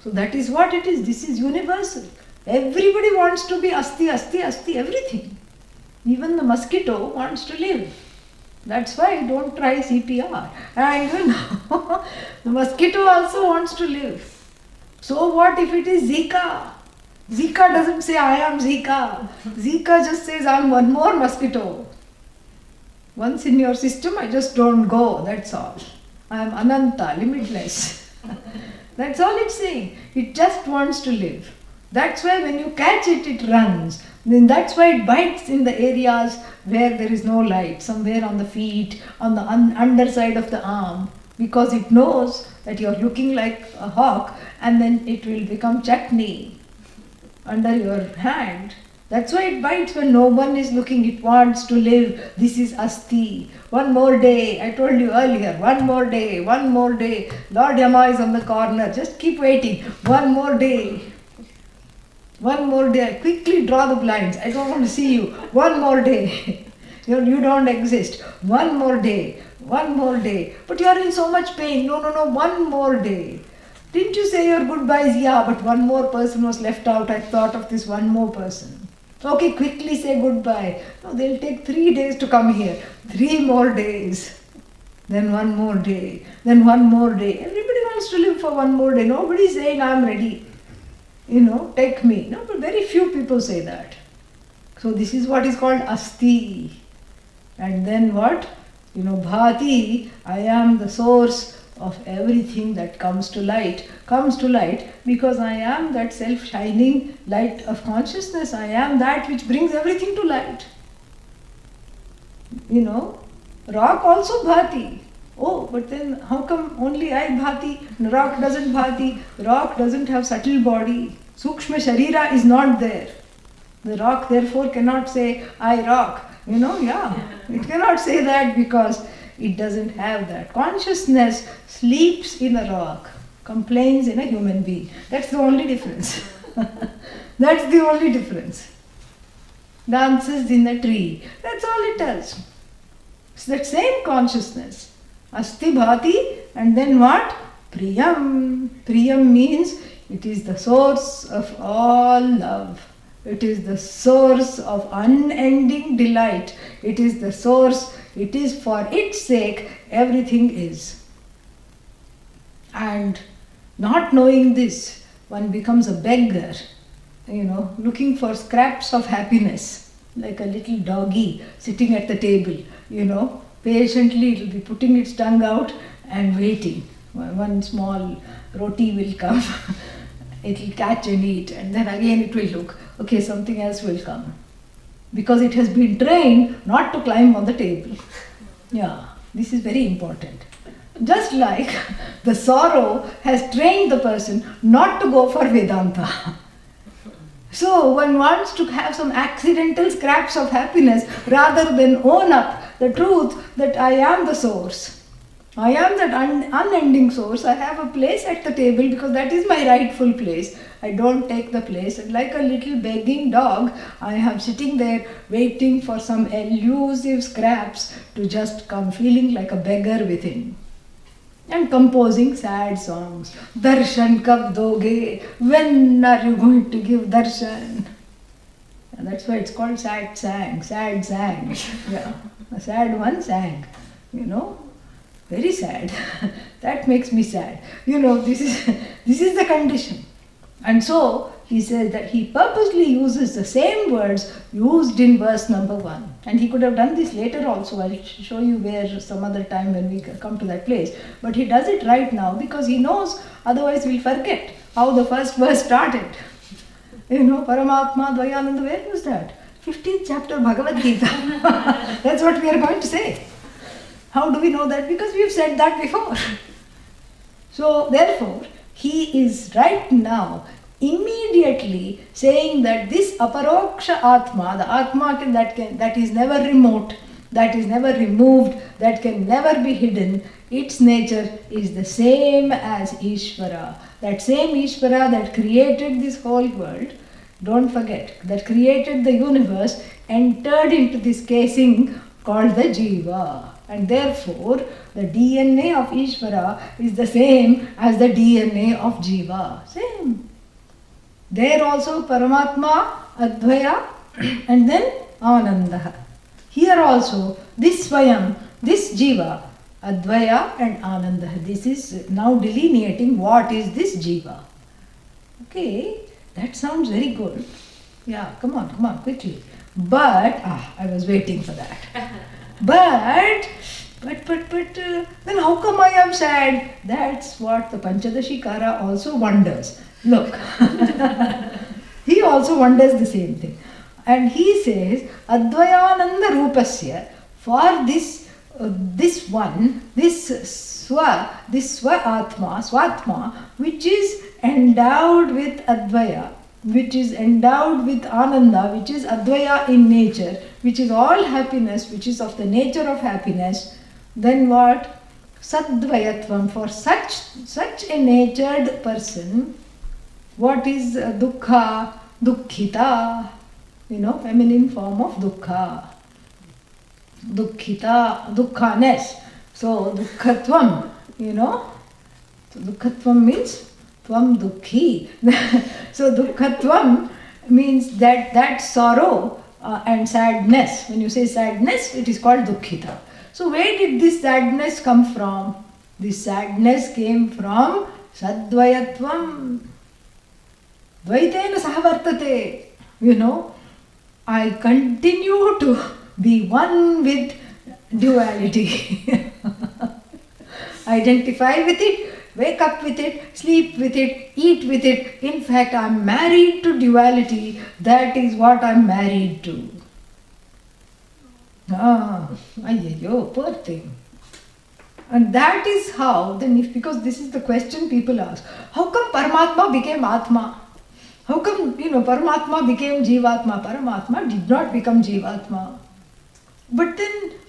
So that is what it is. This is universal. Everybody wants to be asti, asti, asti, everything. Even the mosquito wants to live. That's why don't try CPR. And the mosquito also wants to live. So what if it is Zika? Zika doesn't say I am Zika. Zika just says I am one more mosquito. Once in your system, I just don't go. That's all. I am Ananta, limitless. That's all it's saying. It just wants to live. That's why when you catch it, it runs. Then that's why it bites in the areas where there is no light, somewhere on the feet, on the underside of the arm, because it knows that you're looking like a hawk, and then it will become chutney under your hand. That's why it bites when no one is looking. It wants to live. This is asti. One more day. I told you earlier. One more day. One more day. Lord Yama is on the corner. Just keep waiting. One more day. One more day. Quickly draw the blinds. I don't want to see you. One more day. You don't exist. One more day. One more day. But you are in so much pain. No. One more day. Didn't you say your goodbyes? Yeah, but one more person was left out. I thought of this one more person. Okay, quickly say goodbye. No, they'll take 3 days to come here. 3 more days. Then 1 more day. Then 1 more day. Everybody wants to live for 1 more day. Nobody is saying, I'm ready. Take me. No, but very few people say that. So this is what is called asti. And then what? Bhati, I am the source of everything that comes to light because I am that self-shining light of consciousness. I am that which brings everything to light. Rock also bhati. Oh, but then how come only I bhati? Rock doesn't bhati. Rock doesn't have subtle body. Sukshma sharira is not there. The rock therefore cannot say, I rock. It cannot say that because it doesn't have that. Consciousness sleeps in a rock, complains in a human being. That's the only difference. That's the only difference. Dances in a tree. That's all it does. It's that same consciousness. Asti bhati, and then what? Priyam. Priyam means it is the source of all love. It is the source of unending delight. It is the source. It is for its sake everything is. And not knowing this, one becomes a beggar, looking for scraps of happiness, like a little doggy sitting at the table, patiently it will be putting its tongue out and waiting. One small roti will come, it will catch and eat, and then again it will look, okay, something else will come. Because it has been trained not to climb on the table. Yeah, this is very important. Just like the sorrow has trained the person not to go for Vedanta. So one wants to have some accidental scraps of happiness rather than own up the truth that I am the source. I am that unending source. I have a place at the table because that is my rightful place. I don't take the place. And like a little begging dog, I am sitting there waiting for some elusive scraps to just come, feeling like a beggar within. And composing sad songs. Darshan kab doge? When are you going to give darshan? And that's why it's called sad sang. Sad sang. Yeah, a sad one sang. You know. Very sad. That makes me sad. This is the condition. And so he says that he purposely uses the same words used in verse number 1. And he could have done this later also. I'll show you where some other time when we come to that place. But he does it right now because he knows otherwise we'll forget how the first verse started. Paramatma Dvayananda, where was that? 15th chapter Bhagavad Gita. That's what we are going to say. How do we know that? Because we've said that before. So therefore, he is right now immediately saying that this aparoksha Atma, the Atma that is never remote, that is never removed, that can never be hidden, its nature is the same as Ishvara. That same Ishvara that created this whole world, don't forget, that created the universe, entered into this casing called the Jiva. And therefore, the DNA of Ishvara is the same as the DNA of Jiva. Same. There also Paramatma, Advaya, and then Ananda. Here also, this Swayam, this Jiva, Advaya and Ananda. This is now delineating what is this Jiva. Okay, that sounds very good. Yeah, come on, quickly. But, I was waiting for that. But then how come I am sad? That's what the Panchadashikara also wonders. Look, he also wonders the same thing. And he says, Advayananda Rupasya, for this one, this Atma, Swatma, which is endowed with Advaya, which is endowed with Ananda, which is Advaya in nature, which is all happiness, which is of the nature of happiness, then what? Sadvayatvam. For such a natured person, what is dukkha? Dukkhita. Feminine form of dukkha. Dukkhita, dukkhaness. So dukkhatvam, So dukkhatvam means tvam dukkhi. So dukkhatvam means that sorrow and sadness. When you say sadness, it is called dukkhita. So where did this sadness come from? This sadness came from sadvayatvam. Dvaitena sahavartate. I continue to be one with duality. Identify with it, wake up with it, sleep with it, eat with it. In fact, I am married to duality. That is what I am married to. Ayyo, poor thing. And that is how, because this is the question people ask, how come Paramatma became Atma? How come, Paramatma became Jivatma? Paramatma did not become Jivatma. But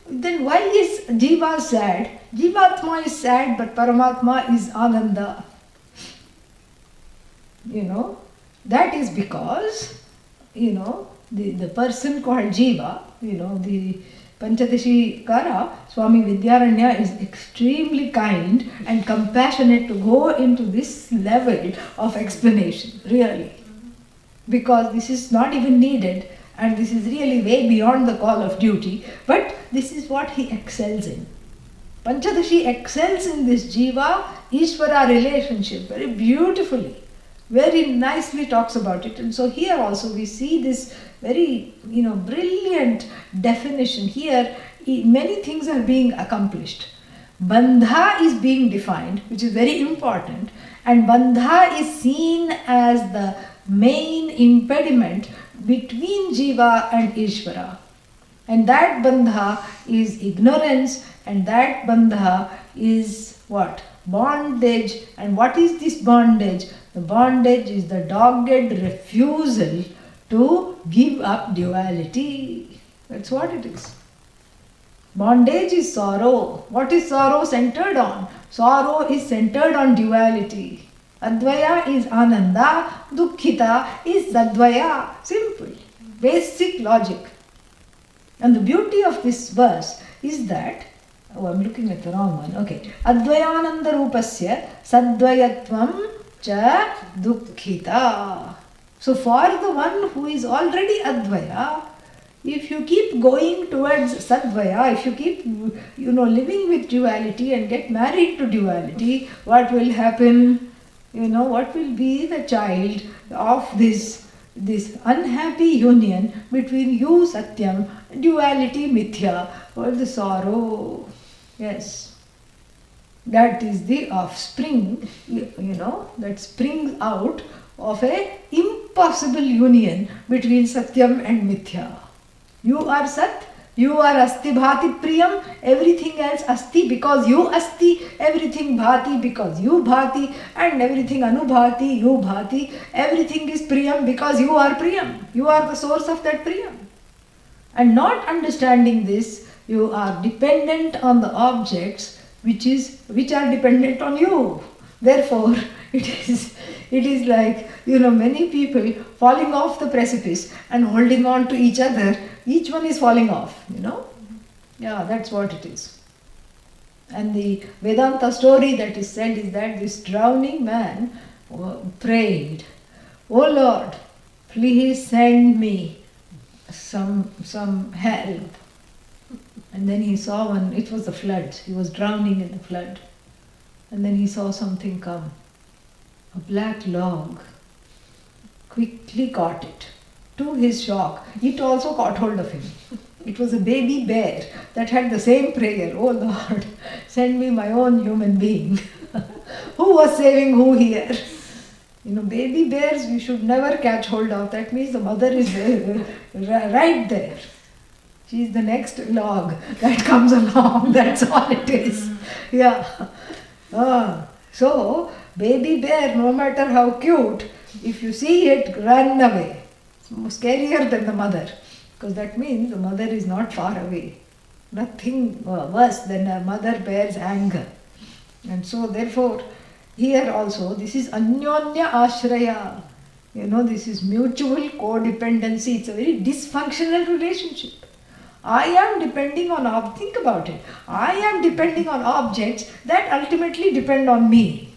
then why is Jiva sad? Jivatma is sad, but Paramatma is Ananda. That is because, the person called Jiva, the Panchadashikara, Swami Vidyaranya is extremely kind and compassionate to go into this level of explanation, really. Because this is not even needed and this is really way beyond the call of duty, but this is what he excels in. Panchadashi excels in this Jiva Ishvara relationship very beautifully, very nicely talks about it. And so here also we see this very brilliant definition. Here many things are being accomplished. Bandha is being defined, which is very important, and bandha is seen as the main impediment between Jiva and Ishvara. And that bandha is ignorance, and that bandha is what? Bondage. And what is this bondage? The bondage is the dogged refusal to give up duality. That's what it is. Bondage is sorrow. What is sorrow centered on? Sorrow is centered on duality. Advaya is Ananda, Dukkhita is Sadvaya. Simple. Basic logic. And the beauty of this verse is that, oh, I'm looking at the wrong one. Okay. Advayananda Rupasya Sadvayatvam Cha Dukkhita. So for the one who is already Advaya, if you keep going towards Sadvaya, if you keep, living with duality and get married to duality, what will happen? What will be the child of this unhappy union between you, Satyam, duality, Mithya, or the sorrow? Yes. That is the offspring, that springs out of a impossible union between Satyam and Mithya. You are Sat, you are Asti Bhati Priyam, everything else Asti because you Asti, everything Bhati because you Bhati, and everything Anubhati, you Bhati, everything is Priyam because you are Priyam. You are the source of that Priyam. And not understanding this, you are dependent on the objects which are dependent on you. Therefore, it is like, many people falling off the precipice and holding on to each other. Each one is falling off, Yeah, that's what it is. And the Vedanta story that is said is that this drowning man prayed, "Oh Lord, please send me some help." And then he saw one, it was the flood. He was drowning in the flood. And then he saw something come. A black log. Quickly caught it. To his shock, it also caught hold of him. It was a baby bear that had the same prayer. "Oh Lord, send me my own human being." Who was saving who here? Baby bears we should never catch hold of. That means the mother is right there. She is the next log that comes along. That's all it is. Yeah. So, baby bear, no matter how cute, if you see it, run away. It's scarier than the mother, because that means the mother is not far away. Nothing worse than a mother bear's anger. And so, therefore, here also, this is anyonya ashraya. This is mutual codependency. It's a very dysfunctional relationship. I am depending on, think about it, I am depending on objects that ultimately depend on me.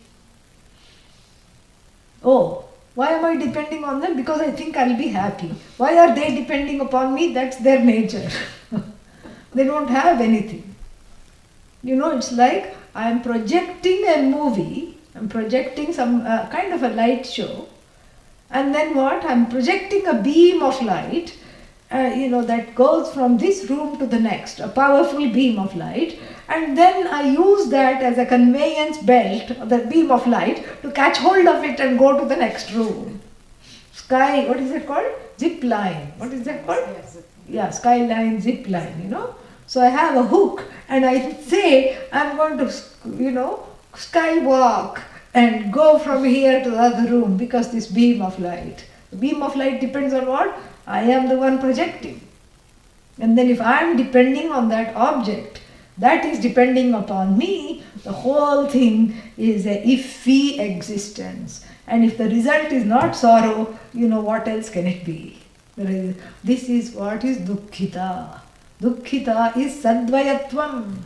Oh, why am I depending on them? Because I think I'll be happy. Why are they depending upon me? That's their nature. They don't have anything. It's like I am projecting a movie, I'm projecting some kind of a light show, and then what? I'm projecting a beam of light, that goes from this room to the next, a powerful beam of light, and then I use that as a conveyance belt, the beam of light, to catch hold of it and go to the next room. Sky, what is it called? Zip line. What is that called? Yeah, skyline, zip line, So I have a hook and I say I'm going to, skywalk and go from here to the other room because this beam of light. The beam of light depends on what? I am the one projecting. And then if I am depending on that object, that is depending upon me, the whole thing is a iffy existence. And if the result is not sorrow, what else can it be? This is what is dukkhita. Dukkhita is sadvayatvam.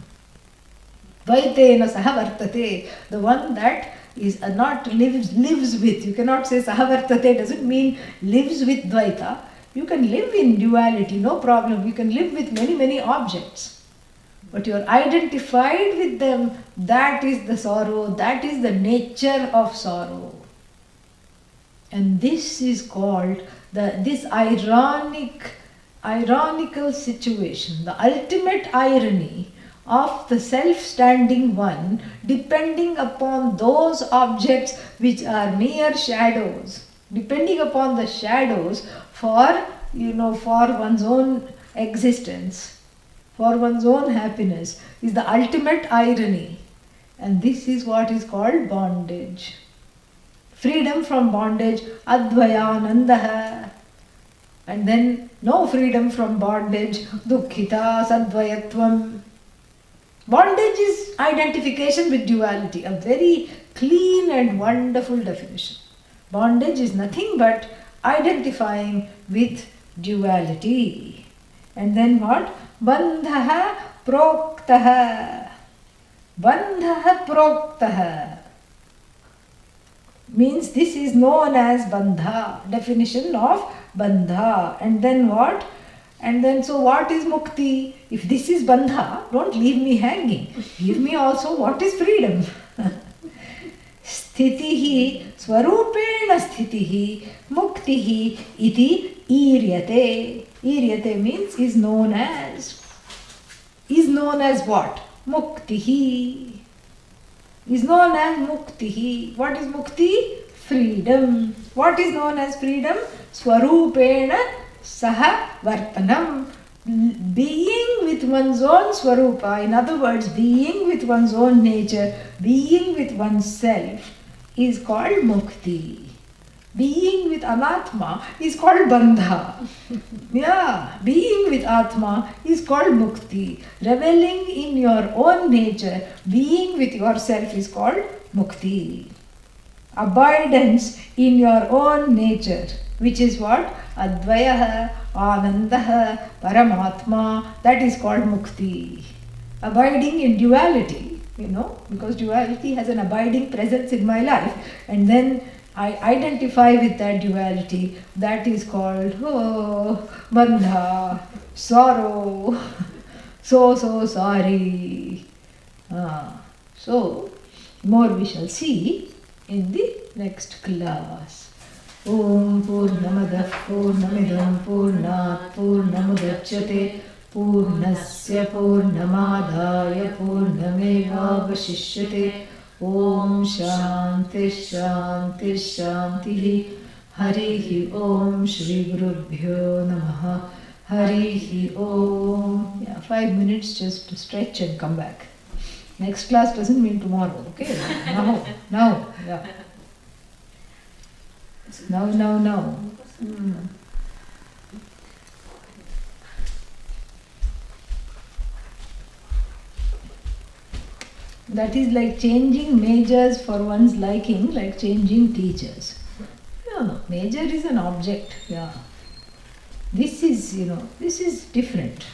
Dvaitena sahavartate. The one that is not lives with. You cannot say sahavartate doesn't mean lives with dvaita. You can live in duality, no problem. You can live with many, many objects. But you are identified with them. That is the sorrow. That is the nature of sorrow. And this is called this ironical situation, the ultimate irony of the self-standing one depending upon those objects which are mere shadows, depending upon the shadows for one's own existence, for one's own happiness, is the ultimate irony. And this is what is called bondage. Freedom from bondage, advayanandaha. And then no freedom from bondage, dukkhita, sadvayatvam. Bondage is identification with duality, a very clean and wonderful definition. Bondage is nothing but identifying with duality. And then what? Bandhaha proktaha. Bandhaha proktaha means this is known as bandha, definition of bandha. And then what? And then so what is mukti? If this is bandha, don't leave me hanging. Give me also what is freedom. Sthitihi swarupena sthitihi muktihi iti iryate. Iryate means is known as. Is known as what? Muktihi. Is known as muktihi. What is mukti? Freedom. What is known as freedom? Swarupena saha vartanam. Being with one's own swarupa, in other words, being with one's own nature, being with oneself is called mukti. Being with anatma is called bandha. Yeah, being with atma is called mukti. Reveling in your own nature, being with yourself is called mukti. Abidance in your own nature, which is what? Advayaha, Anandaha, Paramatma, that is called mukti. Abiding in duality, because duality has an abiding presence in my life, and then I identify with that duality, that is called bandha, sorrow, so sorry. So, more we shall see in the next class. Om Purnamadah Purnamidam Purnat Purnamudachyate Purnasya Purnamadaya Purnamevavashishyate. Om Shanti Shanti Shanti. Harihi Om Shri Gurubhyo Namaha. Harihi Om. Yeah, 5 minutes just to stretch and come back. Next class doesn't mean tomorrow, okay? Now, yeah. Now. That is like changing majors for one's liking, like changing teachers. No, major is an object, yeah. This is different.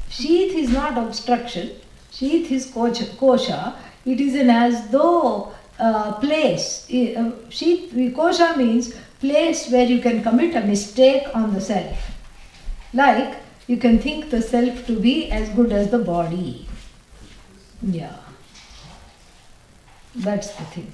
Sheath is not obstruction. Sheath is kosha. It is an as though place. Sheath, kosha means place where you can commit a mistake on the self. Like you can think the self to be as good as the body. Yeah. That's the thing.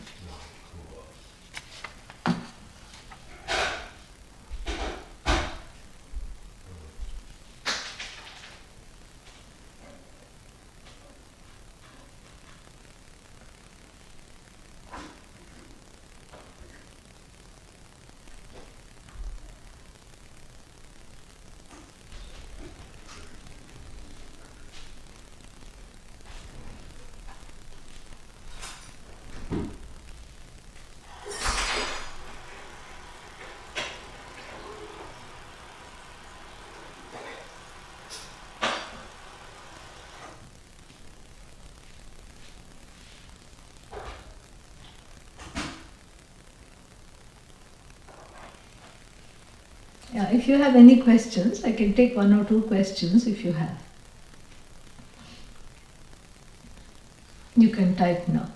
Yeah, if you have any questions, I can take 1 or 2 questions if you have. You can type now.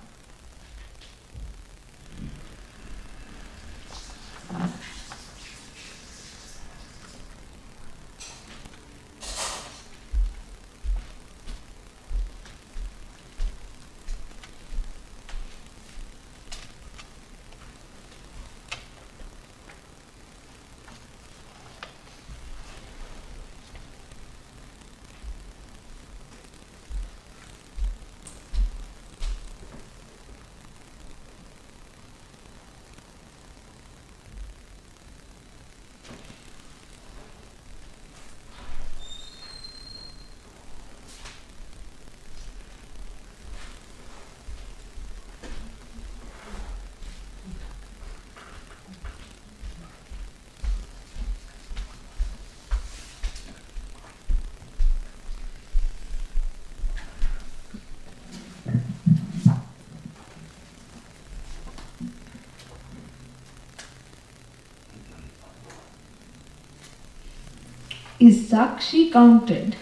Is Sakshi counted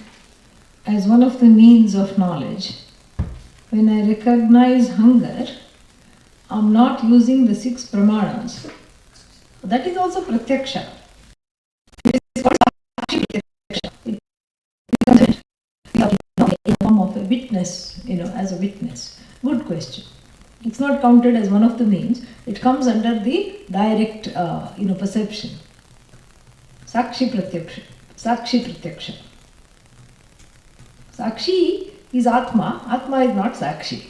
as one of the means of knowledge? When I recognize hunger, I'm not using the 6 pramanas. That is also pratyaksha. It is called Sakshi pratyaksha. It becomes in the form of a witness, as a witness. Good question. It's not counted as one of the means. It comes under the direct, perception. Sakshi pratyaksha. Sakshi pratyaksha. Sakshi is Atma. Atma is not Sakshi.